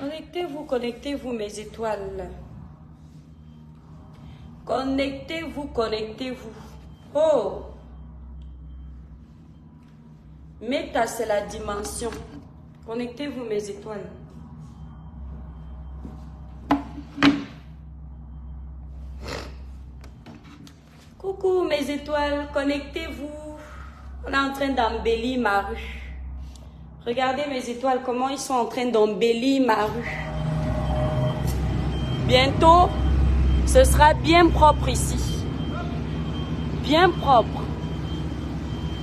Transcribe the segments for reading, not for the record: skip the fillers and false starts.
Connectez-vous, connectez-vous, mes étoiles. Connectez-vous, connectez-vous. Oh! Méta, c'est la dimension. Connectez-vous, mes étoiles. Coucou, mes étoiles, connectez-vous. On est en train d'embellir ma rue. Regardez mes étoiles, comment ils sont en train d'embellir ma rue. Bientôt, ce sera bien propre ici. Bien propre.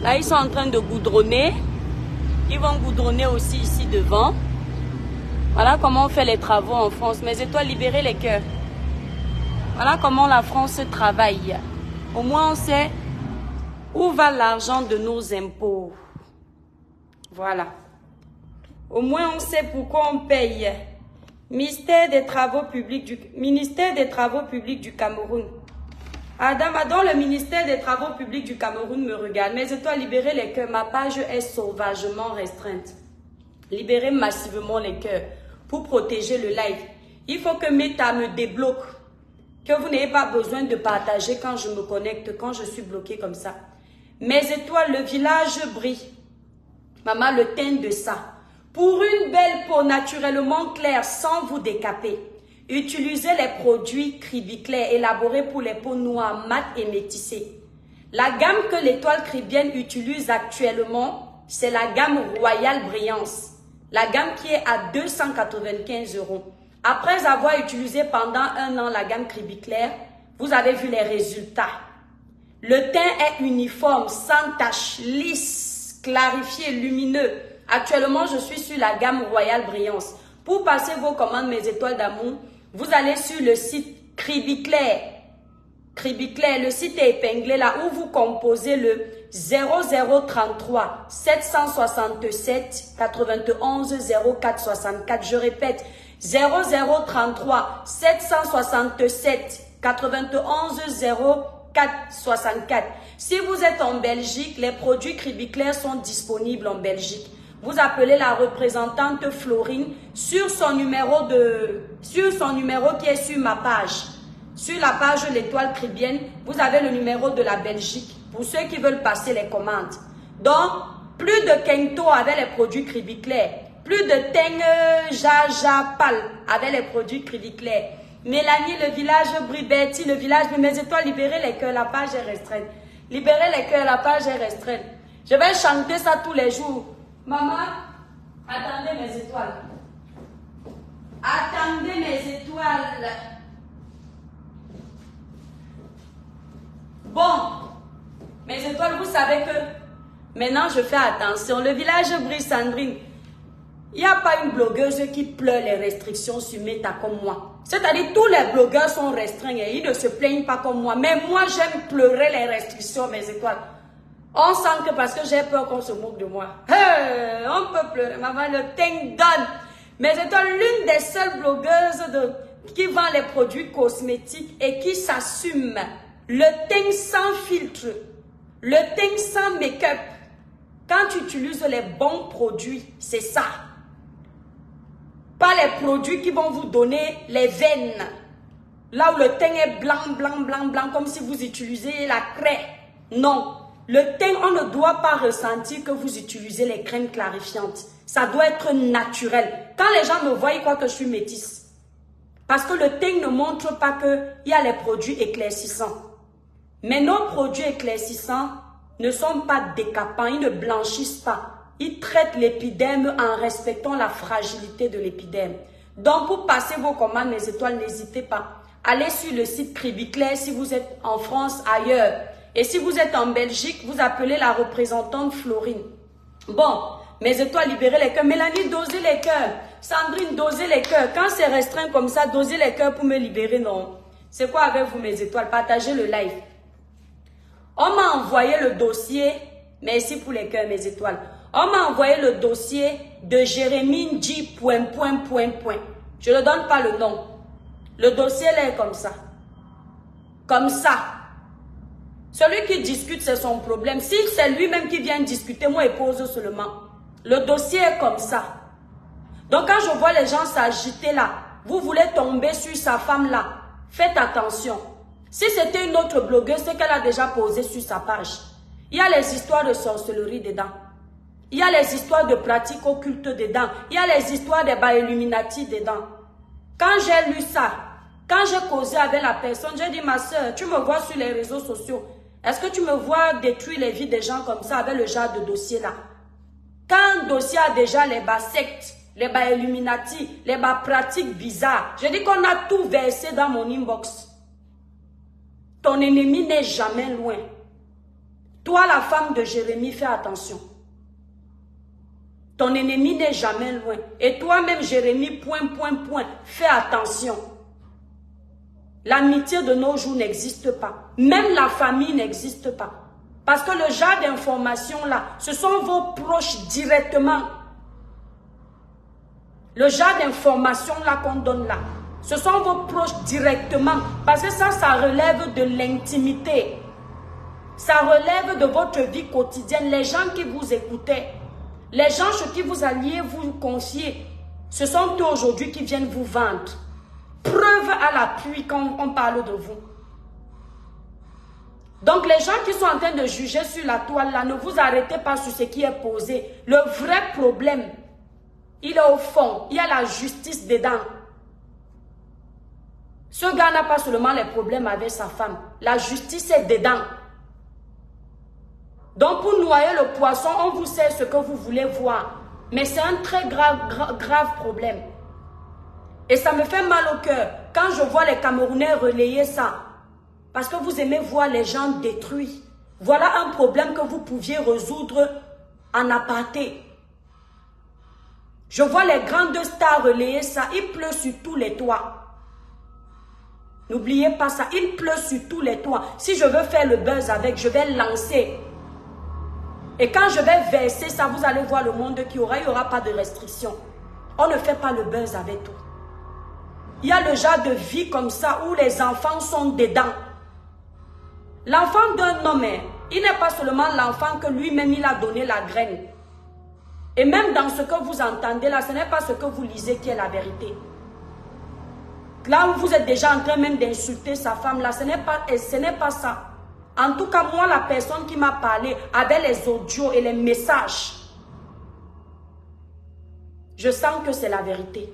Là, ils sont en train de goudronner. Ils vont goudronner aussi ici devant. Voilà comment on fait les travaux en France. Mes étoiles, libérez les cœurs. Voilà comment la France travaille. Au moins, on sait où va l'argent de nos impôts. Voilà. Au moins, on sait pourquoi on paye. Ministère des Travaux Publics du Cameroun. Adama, dans le ministère des Travaux Publics du Cameroun me regarde. Mes étoiles, libérez les cœurs. Ma page est sauvagement restreinte. Libérez massivement les cœurs pour protéger le live. Il faut que Meta me débloque. Que vous n'ayez pas besoin de partager quand je me connecte, quand je suis bloqué comme ça. Mes étoiles, le village brille. Maman, le teint de ça. Pour une belle peau naturellement claire sans vous décaper, utilisez les produits Cribiclair élaborés pour les peaux noires, mates et métissées. La gamme que l'étoile cribienne utilise actuellement, c'est la gamme Royale Brillance. La gamme qui est à 295 €. Après avoir utilisé pendant 1 an la gamme Cribiclair, vous avez vu les résultats. Le teint est uniforme, sans tache, lisse, clarifié, lumineux. Actuellement, je suis sur la gamme Royale Brillance. Pour passer vos commandes, mes étoiles d'amour, vous allez sur le site Cribiclair. Cribiclair, le site est épinglé là où vous composez le 0033 767 91 04 64. Je répète, 0033 767 91 04 64. Si vous êtes en Belgique, les produits Cribiclair sont disponibles en Belgique. Vous appelez la représentante Florine sur son numéro qui est sur ma page. Sur la page L'étoile cribienne, vous avez le numéro de la Belgique pour ceux qui veulent passer les commandes. Donc, plus de Kento avec les produits Cribiclair, plus de Teng Jaja Pal avec les produits Cribiclair. Mélanie, le village brille, Betty, le village brille. Mes étoiles, libérez les cœurs, la page est restreinte. Libérez les cœurs, la page est restreinte. Je vais chanter ça tous les jours. Maman, attendez mes étoiles. Attendez mes étoiles. Bon, mes étoiles, vous savez que maintenant je fais attention. Le village brille, Sandrine. Il n'y a pas une blogueuse qui pleure les restrictions sur Meta comme moi. C'est-à-dire tous les blogueurs sont restreints et ils ne se plaignent pas comme moi. Mais moi, j'aime pleurer les restrictions, mes étoiles. On sent que parce que j'ai peur qu'on se moque de moi. Hey, on peut pleurer. Maman, le teint donne. Mes étoiles, l'une des seules blogueuses qui vend les produits cosmétiques et qui s'assume. Le teint sans filtre. Le teint sans make-up. Quand tu utilises les bons produits, c'est ça. Pas les produits qui vont vous donner les veines. Là où le teint est blanc, blanc, blanc, blanc, comme si vous utilisez la craie. Non. Le teint, on ne doit pas ressentir que vous utilisez les crèmes clarifiantes. Ça doit être naturel. Quand les gens me voient, ils croient que je suis métisse. Parce que le teint ne montre pas qu'il y a les produits éclaircissants. Mais nos produits éclaircissants ne sont pas décapants, ils ne blanchissent pas. Ils traitent l'épiderme en respectant la fragilité de l'épiderme. Donc, pour passer vos commandes, mes étoiles, n'hésitez pas. Allez sur le site Cribiclair si vous êtes en France, ailleurs. Et si vous êtes en Belgique, vous appelez la représentante Florine. Bon, mes étoiles, libérez les cœurs. Mélanie, dosez les cœurs. Sandrine, dosez les cœurs. Quand c'est restreint comme ça, dosez les cœurs pour me libérer, non. C'est quoi avec vous, mes étoiles? Partagez le live. On m'a envoyé le dossier. Merci pour les cœurs, mes étoiles. On m'a envoyé le dossier de Jérémie Ndji, ... Je ne donne pas le nom. Le dossier là est comme ça. Comme ça. Celui qui discute, c'est son problème. Si c'est lui-même qui vient discuter, moi, il pose seulement. Le dossier est comme ça. Donc quand je vois les gens s'agiter là, vous voulez tomber sur sa femme là, faites attention. Si c'était une autre blogueuse, c'est qu'elle a déjà posé sur sa page. Il y a les histoires de sorcellerie dedans. Il y a les histoires de pratiques occultes dedans. Il y a les histoires des Illuminati dedans. Quand j'ai lu ça, quand j'ai causé avec la personne, j'ai dit, ma soeur, tu me vois sur les réseaux sociaux. Est-ce que tu me vois détruire les vies des gens comme ça avec le genre de dossier là? Quand un dossier a déjà les bas sectes, les bas Illuminati, les bas pratiques bizarres, je dis qu'on a tout versé dans mon inbox. Ton ennemi n'est jamais loin. Toi, la femme de Jérémie, fais attention. Ton ennemi n'est jamais loin. Et toi-même, Jérémie, fais attention. L'amitié de nos jours n'existe pas. Même la famille n'existe pas. Parce que le genre d'informations là, ce sont vos proches directement. Le genre d'informations là qu'on donne là, ce sont vos proches directement. Parce que ça relève de l'intimité. Ça relève de votre vie quotidienne. Les gens qui vous écoutaient, les gens chez qui vous alliez vous confier, ce sont eux aujourd'hui qui viennent vous vendre. Preuve à l'appui quand on parle de vous. Donc les gens qui sont en train de juger sur la toile là, ne vous arrêtez pas sur ce qui est posé. Le vrai problème, il est au fond. Il y a la justice dedans. Ce gars n'a pas seulement les problèmes avec sa femme. La justice est dedans. Donc pour noyer le poisson, on vous sait ce que vous voulez voir. Mais c'est un très grave problème. Et ça me fait mal au cœur quand je vois les Camerounais relayer ça. Parce que vous aimez voir les gens détruits. Voilà un problème que vous pouviez résoudre en aparté. Je vois les grandes stars relayer ça. Il pleut sur tous les toits. N'oubliez pas ça. Il pleut sur tous les toits. Si je veux faire le buzz avec, je vais lancer. Et quand je vais verser ça, vous allez voir le monde qu'il y aura. Il n'y aura pas de restriction. On ne fait pas le buzz avec tout. Il y a le genre de vie comme ça où les enfants sont dedans. L'enfant d'un homme, il n'est pas seulement l'enfant que lui-même il a donné la graine. Et même dans ce que vous entendez là, ce n'est pas ce que vous lisez qui est la vérité. Là où vous êtes déjà en train même d'insulter sa femme là, ce n'est pas ça. En tout cas, moi, la personne qui m'a parlé avec les audios et les messages, je sens que c'est la vérité.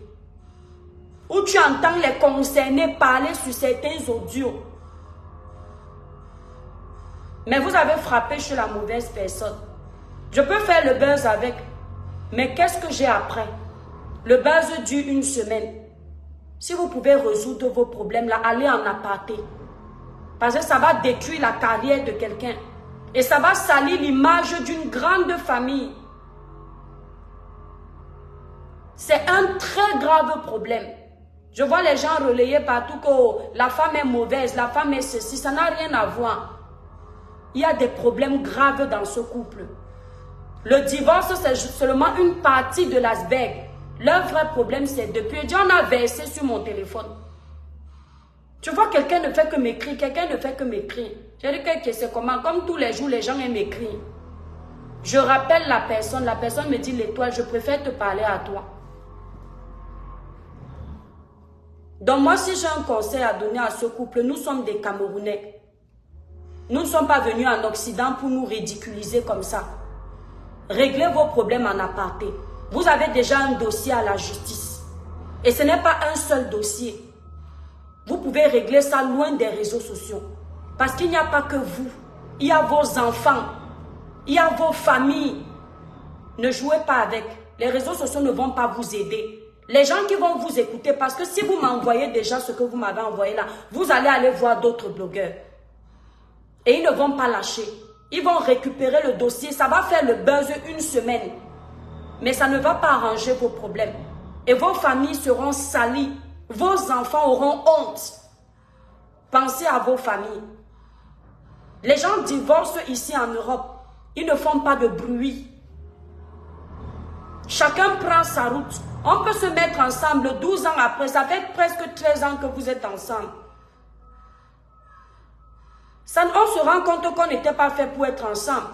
Où tu entends les concernés parler sur certains audios. Mais vous avez frappé sur la mauvaise personne. Je peux faire le buzz avec, mais qu'est-ce que j'ai après? Le buzz dure une semaine. Si vous pouvez résoudre vos problèmes là, allez en aparté. Parce que ça va détruire la carrière de quelqu'un. Et ça va salir l'image d'une grande famille. C'est un très grave problème. Je vois les gens relayer partout que la femme est mauvaise, la femme est ceci. Ça n'a rien à voir. Il y a des problèmes graves dans ce couple. Le divorce, c'est seulement une partie de l'iceberg. Le vrai problème, c'est depuis. On a versé sur mon téléphone. Tu vois, quelqu'un ne fait que m'écrire, quelqu'un ne fait que m'écrire. Je dis que c'est comment, comme tous les jours, les gens aiment écrire. Je rappelle la personne me dit, l'étoile, je préfère te parler à toi. Donc moi, si j'ai un conseil à donner à ce couple, nous sommes des Camerounais. Nous ne sommes pas venus en Occident pour nous ridiculiser comme ça. Réglez vos problèmes en aparté. Vous avez déjà un dossier à la justice. Et ce n'est pas un seul dossier. Vous pouvez régler ça loin des réseaux sociaux. Parce qu'il n'y a pas que vous. Il y a vos enfants. Il y a vos familles. Ne jouez pas avec. Les réseaux sociaux ne vont pas vous aider. Les gens qui vont vous écouter, parce que si vous m'envoyez déjà ce que vous m'avez envoyé là, vous allez aller voir d'autres blogueurs. Et ils ne vont pas lâcher. Ils vont récupérer le dossier. Ça va faire le buzz une semaine. Mais ça ne va pas arranger vos problèmes. Et vos familles seront salies. Vos enfants auront honte. Pensez à vos familles. Les gens divorcent ici en Europe. Ils ne font pas de bruit. Chacun prend sa route. On peut se mettre ensemble 12 ans après. Ça fait presque 13 ans que vous êtes ensemble. On se rend compte qu'on n'était pas fait pour être ensemble.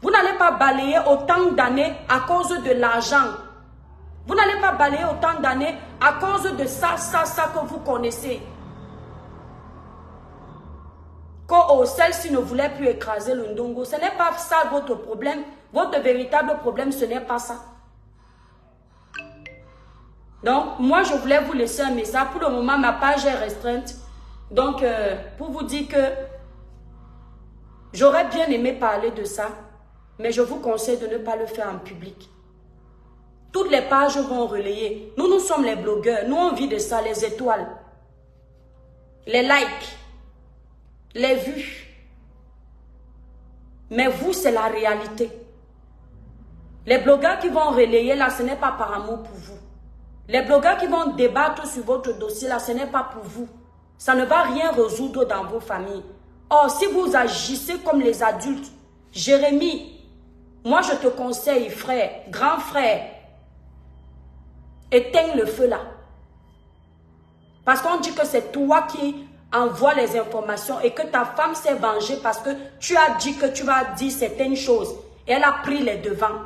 Vous n'allez pas balayer autant d'années à cause de l'argent. Vous n'allez pas balayer autant d'années à cause de ça que vous connaissez. Quand celle-ci ne voulait plus écraser le Ndongo, ce n'est pas ça votre problème. Votre véritable problème, ce n'est pas ça. Donc, moi, je voulais vous laisser un message. Pour le moment, ma page est restreinte. Donc, pour vous dire que j'aurais bien aimé parler de ça, mais je vous conseille de ne pas le faire en public. Toutes les pages vont relayer. Nous sommes les blogueurs. Nous, on vit de ça, les étoiles, les likes, les vues. Mais vous, c'est la réalité. Les blogueurs qui vont relayer là, ce n'est pas par amour pour vous. Les blogueurs qui vont débattre sur votre dossier là, ce n'est pas pour vous. Ça ne va rien résoudre dans vos familles. Or, si vous agissez comme les adultes, Jérémie, moi je te conseille, frère, grand frère, éteins le feu là. Parce qu'on dit que c'est toi qui envoie les informations et que ta femme s'est vengée parce que tu as dit que tu vas dire certaines choses et elle a pris les devants.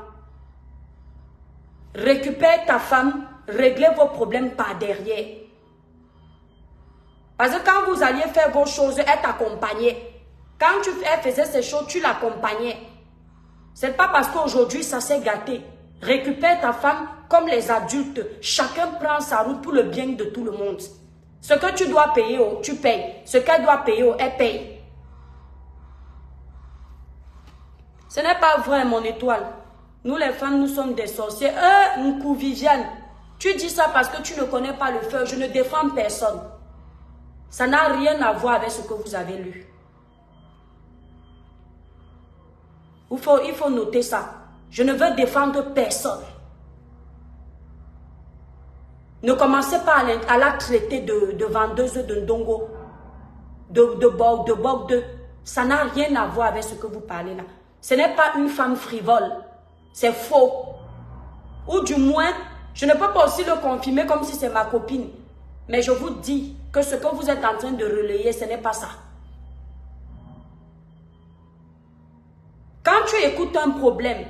Récupère ta femme, réglez vos problèmes par derrière. Parce que quand vous alliez faire vos choses, elle t'accompagnait. Quand elle faisait ces choses, tu l'accompagnais. C'est pas parce qu'aujourd'hui ça s'est gâté. Récupère ta femme comme les adultes. Chacun prend sa route pour le bien de tout le monde. Ce que tu dois payer, tu payes. Ce qu'elle doit payer, elle paye. Ce n'est pas vrai, mon étoile. Nous les femmes, nous sommes des sorciers. Nkou Viviane, tu dis ça parce que tu ne connais pas le feu. Je ne défends personne. Ça n'a rien à voir avec ce que vous avez lu. Il faut noter ça. Je ne veux défendre personne. Ne commencez pas à la traiter de vendeuse de Ndongo, de Bogde. Ça n'a rien à voir avec ce que vous parlez là. Ce n'est pas une femme frivole. C'est faux. Ou du moins, je ne peux pas aussi le confirmer comme si c'est ma copine. Mais je vous dis que ce que vous êtes en train de relayer, ce n'est pas ça. Quand tu écoutes un problème,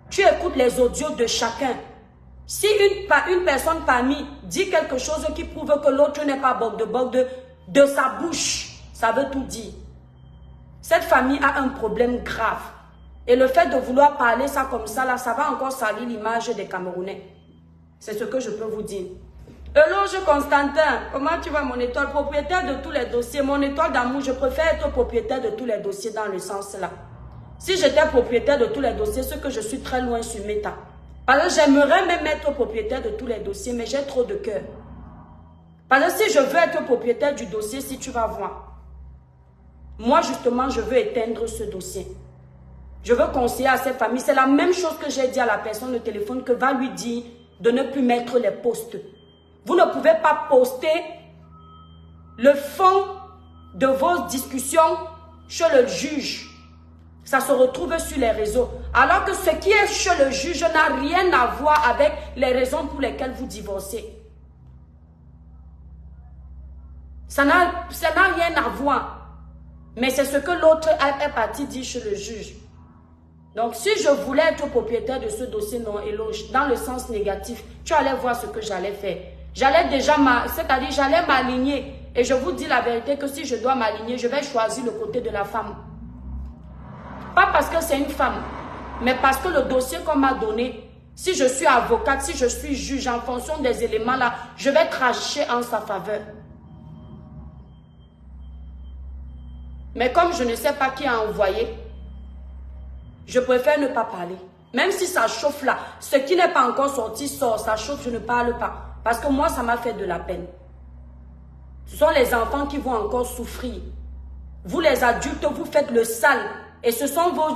tu écoutes les audios de chacun. Si une personne parmi dit quelque chose qui prouve que l'autre n'est pas Bogde, de sa bouche, ça veut tout dire. Cette famille a un problème grave. Et le fait de vouloir parler ça comme ça, là, ça va encore salir l'image des Camerounais. C'est ce que je peux vous dire. Eloge Constantin, comment tu vas mon étoile? Propriétaire de tous les dossiers. Mon étoile d'amour, je préfère être propriétaire de tous les dossiers dans le sens là. Si j'étais propriétaire de tous les dossiers, ce que je suis très loin sur Meta. Parce que j'aimerais même être propriétaire de tous les dossiers, mais j'ai trop de cœur. Parce que si je veux être propriétaire du dossier, si tu vas voir, moi justement, je veux éteindre ce dossier. Je veux conseiller à cette famille. C'est la même chose que j'ai dit à la personne au téléphone que va lui dire de ne plus mettre les posts. Vous ne pouvez pas poster le fond de vos discussions chez le juge. Ça se retrouve sur les réseaux. Alors que ce qui est chez le juge n'a rien à voir avec les raisons pour lesquelles vous divorcez. Ça n'a rien à voir. Mais c'est ce que l'autre est parti dire chez le juge. Donc, si je voulais être propriétaire de ce dossier non éloge, dans le sens négatif, tu allais voir ce que j'allais faire. J'allais déjà, c'est-à-dire j'allais m'aligner. Et je vous dis la vérité que si je dois m'aligner, je vais choisir le côté de la femme. Pas parce que c'est une femme, mais parce que le dossier qu'on m'a donné, si je suis avocate, si je suis juge, en fonction des éléments là, je vais trancher en sa faveur. Mais comme je ne sais pas qui a envoyé, je préfère ne pas parler. Même si ça chauffe là, ce qui n'est pas encore sorti sort, ça chauffe, je ne parle pas. Parce que moi, ça m'a fait de la peine. Ce sont les enfants qui vont encore souffrir. Vous les adultes, vous faites le sale. Et ce sont vos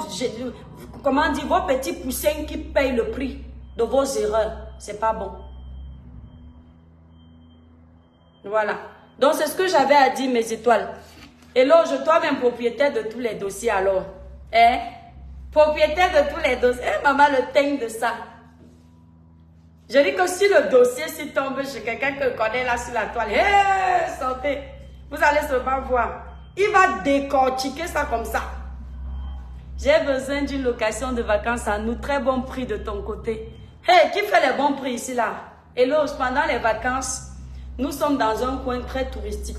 petits poussins qui payent le prix de vos erreurs. C'est pas bon. Voilà. Donc, c'est ce que j'avais à dire, mes étoiles. Hello, je toi-même propriétaire de tous les dossiers alors. Hein? Propriétaire de tous les dossiers. Eh, maman, le teigne de ça. Je dis que si le dossier s'y tombe chez quelqu'un que je connais là sur la toile, hey, sortez. Vous allez seulement voir. Il va décortiquer ça comme ça. J'ai besoin d'une location de vacances à nous. Très bon prix de ton côté. Hey, qui fait les bons prix ici là? Elos, pendant les vacances, nous sommes dans un coin très touristique.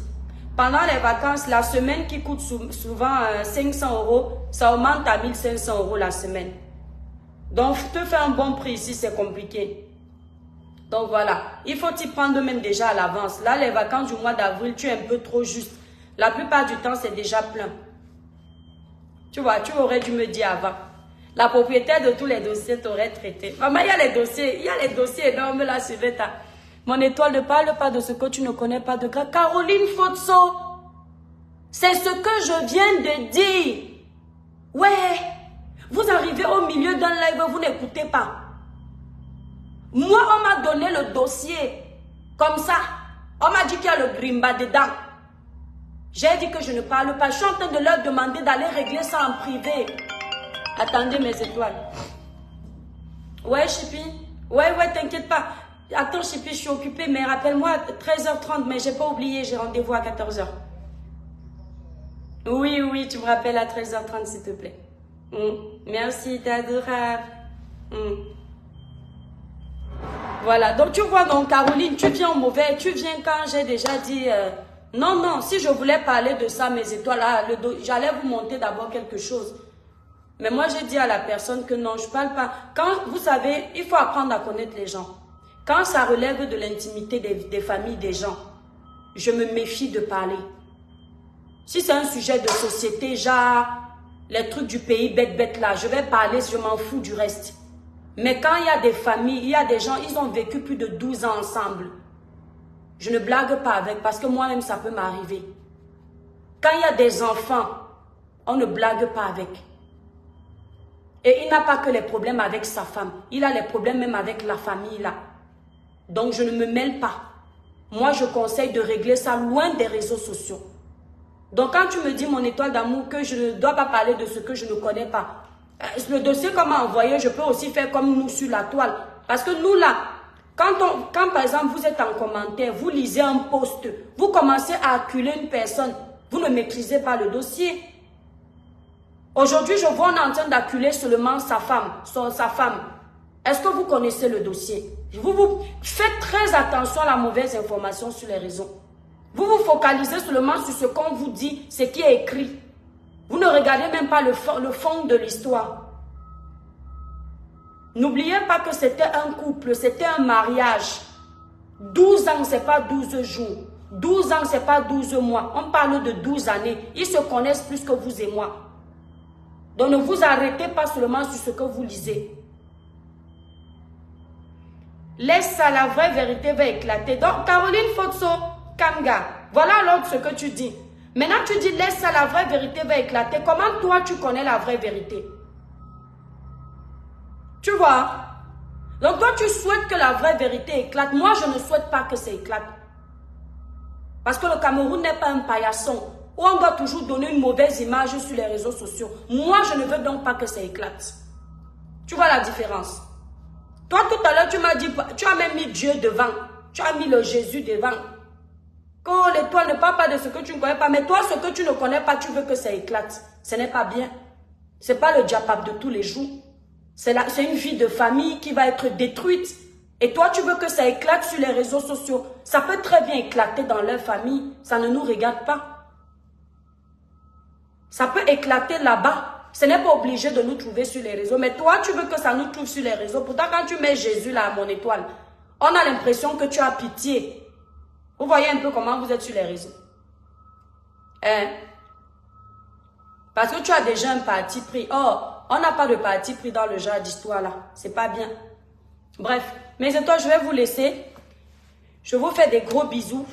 Pendant les vacances, la semaine qui coûte souvent 500 €, ça augmente à 1500 € la semaine. Donc, te faire un bon prix ici, c'est compliqué. Donc voilà, il faut t'y prendre même déjà à l'avance. Là, les vacances du mois d'avril, tu es un peu trop juste. La plupart du temps, c'est déjà plein. Tu vois, tu aurais dû me dire avant. La propriétaire de tous les dossiers t'aurait traité. Maman, il y a les dossiers énormes là sur ta. Mon étoile, ne parle pas de ce que tu ne connais pas de grâce. Caroline Fotso, c'est ce que je viens de dire. Ouais, vous arrivez au milieu d'un live, vous n'écoutez pas. Moi, on m'a donné le dossier comme ça. On m'a dit qu'il y a le grimba dedans. J'ai dit que je ne parle pas. Je suis en train de leur demander d'aller régler ça en privé. Attendez mes étoiles. Ouais, Chipi. Ouais, t'inquiète pas. Attends, Chipi, je suis occupée, mais rappelle-moi 13h30, mais j'ai pas oublié, j'ai rendez-vous à 14h. Oui, tu me rappelles à 13h30, s'il te plaît. Merci, t'es adorable. Voilà, donc tu vois, donc Caroline, tu viens au mauvais, tu viens quand j'ai déjà dit... Non, si je voulais parler de ça, mes étoiles, là, j'allais vous monter d'abord quelque chose. Mais moi, j'ai dit à la personne que non, je ne parle pas. Quand, vous savez, il faut apprendre à connaître les gens. Quand ça relève de l'intimité des familles des gens, je me méfie de parler. Si c'est un sujet de société, genre, les trucs du pays bête là, je vais parler, je m'en fous du reste. Mais quand il y a des familles, il y a des gens, ils ont vécu plus de 12 ans ensemble. Je ne blague pas avec, parce que moi-même, ça peut m'arriver. Quand il y a des enfants, on ne blague pas avec. Et il n'a pas que les problèmes avec sa femme. Il a les problèmes même avec la famille là. Donc, je ne me mêle pas. Moi, je conseille de régler ça loin des réseaux sociaux. Donc, quand tu me dis, mon étoile d'amour, que je ne dois pas parler de ce que je ne connais pas, le dossier qu'on m'a envoyé, je peux aussi faire comme nous sur la toile. Parce que nous là, quand par exemple vous êtes en commentaire, vous lisez un post, vous commencez à acculer une personne, vous ne maîtrisez pas le dossier. Aujourd'hui, je vois on est en train d'acculer seulement sa femme. Est-ce que vous connaissez le dossier? Vous faites très attention à la mauvaise information sur les réseaux. Vous vous focalisez seulement sur ce qu'on vous dit, ce qui est écrit. Vous ne regardez même pas le fond de l'histoire. N'oubliez pas que c'était un couple, c'était un mariage. 12 ans, ce n'est pas 12 jours. 12 ans, ce n'est pas 12 mois. On parle de 12 années. Ils se connaissent plus que vous et moi. Donc ne vous arrêtez pas seulement sur ce que vous lisez. Laisse ça, la vraie vérité va éclater. Donc Caroline Fotso, Kamga, voilà alors ce que tu dis. Maintenant tu dis laisse ça, la vraie vérité va éclater. Comment toi tu connais la vraie vérité? Tu vois? Donc toi tu souhaites que la vraie vérité éclate. Moi je ne souhaite pas que ça éclate. Parce que le Cameroun n'est pas un paillasson où on doit toujours donner une mauvaise image sur les réseaux sociaux. Moi je ne veux donc pas que ça éclate. Tu vois la différence? Toi tout à l'heure tu m'as dit, tu as même mis Dieu devant. Tu as mis le Jésus devant. Que l'étoile ne parle pas de ce que tu ne connais pas. Mais toi ce que tu ne connais pas, tu veux que ça éclate. Ce n'est pas bien. Ce n'est pas le diapap de tous les jours. C'est une vie de famille qui va être détruite. Et toi, tu veux que ça éclate sur les réseaux sociaux. Ça peut très bien éclater dans leur famille. Ça ne nous regarde pas. Ça peut éclater là-bas. Ce n'est pas obligé de nous trouver sur les réseaux. Mais toi, tu veux que ça nous trouve sur les réseaux. Pourtant, quand tu mets Jésus là à mon étoile, on a l'impression que tu as pitié. Vous voyez un peu comment vous êtes sur les réseaux. Parce que tu as déjà un parti pris. Or, on n'a pas de parti pris dans le genre d'histoire là. C'est pas bien. Bref, mes étoiles, je vais vous laisser. Je vous fais des gros bisous.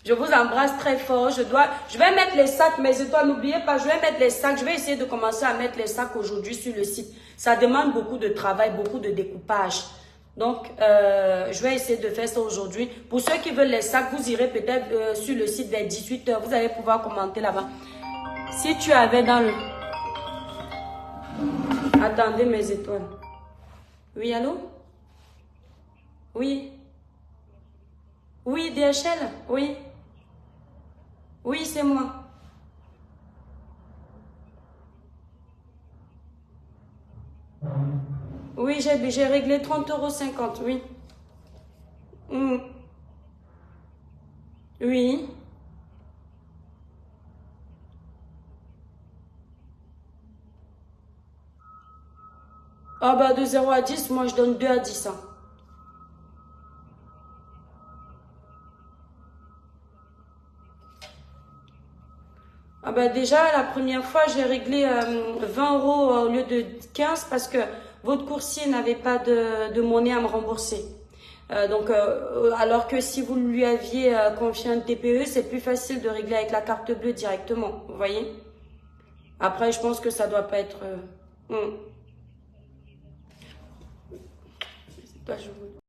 Je vous embrasse très fort. Je vais mettre les sacs, mes étoiles. N'oubliez pas, je vais mettre les sacs. Je vais essayer de commencer à mettre les sacs aujourd'hui sur le site. Ça demande beaucoup de travail, beaucoup de découpage. Donc, je vais essayer de faire ça aujourd'hui. Pour ceux qui veulent les sacs, vous irez peut-être sur le site vers 18 h. Vous allez pouvoir commenter là-bas. Si tu avais dans le... Attendez mes étoiles. Oui, allô? Oui. Oui, DHL? Oui. Oui, c'est moi. Oui, j'ai réglé 30,50 €, oui. Hmm. Oui. Ah bah de 0 à 10, moi je donne 2 à 10. Hein. Ah bah déjà, la première fois, j'ai réglé 20 euros au lieu de 15 parce que votre coursier n'avait pas de monnaie à me rembourser. Alors que si vous lui aviez confié un TPE, c'est plus facile de régler avec la carte bleue directement, vous voyez. Après, je pense que ça doit pas être... hmm. Bah, je vous-